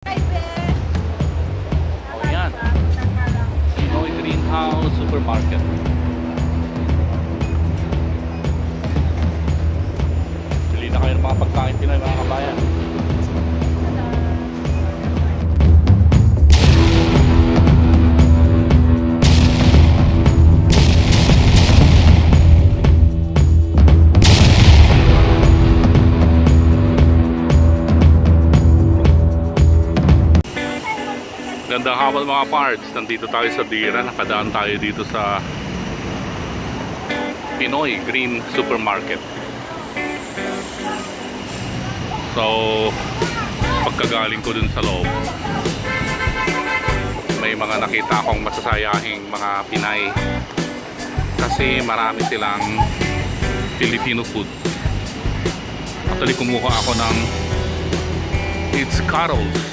O yan, Pinoy Greenhouse Supermarket. Bili na kayo ng mga pagkain Pinoy, mga kabayan. Gandang hapon mga parts, nandito tayo sa Dira, nakadaan tayo dito sa Pinoy Green Supermarket. So, pagkagaling ko dun sa loob, may mga nakita akong masasayahing mga Pinay kasi marami silang Filipino food. Actually, kumuha ako ng It's Carol's.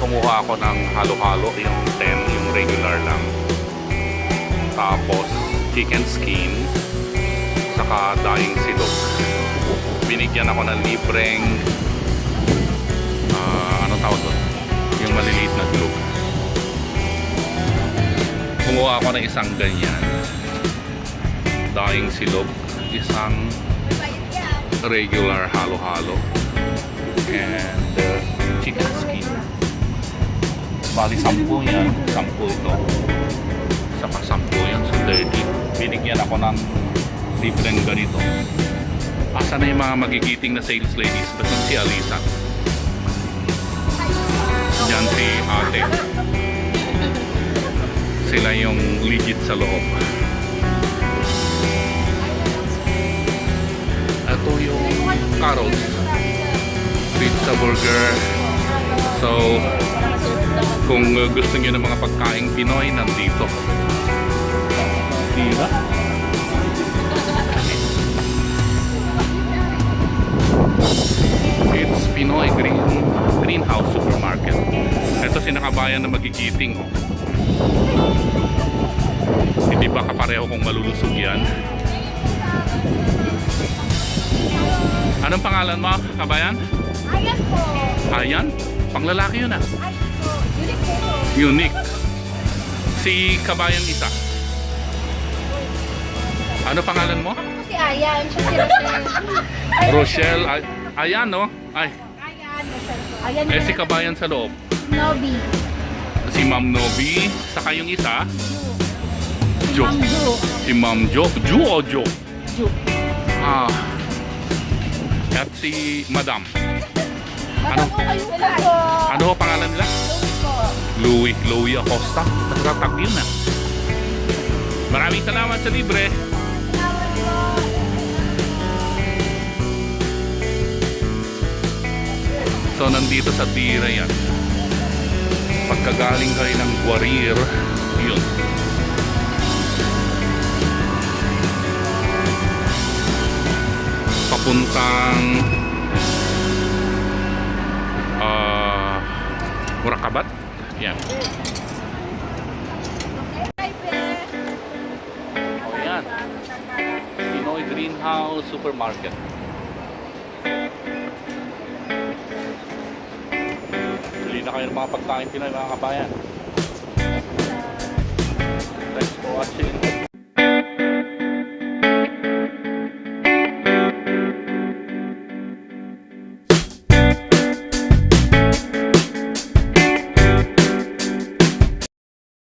Kumuha ako ng halo-halo, yung 10, yung regular lang. Tapos chicken skin, saka daing silog. Binigyan ako ng libreng anong tawag doon? Yung maliliit na silog. Kumuha ako ng isang ganyan, daing silog, isang regular halo-halo, and chicken skin. Bali 10 yan, 10 ito, saka 10 yan, so 30. Binigyan ako ng libreng ganito. Asa na yung mga magigiting na sales ladies? Basta si Alisa, dyan si ate, sila yung legit sa loob. Ito yung Carol's pizza burger. So kung gusto niyo ng mga pagkaing Pinoy, nandito. Diba? It's Pinoy Greenhouse Supermarket. Ito sinakabayan na magigiting. Hindi ba kapareho kung malulusog yan? Anong pangalan mo, kabayan? Ayan po. Ayan? Panglalaki yun ah. Unique. Unique. Si kabayan isa. Ano pangalan mo? Ako si Ayan. Siya si Rochelle. Rochelle. Ayan no? Ay. Ayan. Rochelle. Ayan Eh si kabayan sa loob. Nobi. Si Ma'am Nobi. Saka yung isa. Jo. Ma'am Jo. Si Ma'am Jo. Jo o Jo? Jo. Ah. At si Madam. Ano po kayo po? Ano ho pangalan nila? Louie po. Louie Acosta. Tatatag yun na. Maraming salamat sa libre. Salamat po. So nandito sa Dira yan. Pagkagaling kayo ng Guarir, yun. Papuntang Murakabat. Yan. O yan. Pinoy Greenhouse Supermarket. Bili na kayo ng mga pagkain Pinoy, mga kabayan. Thanks for watching.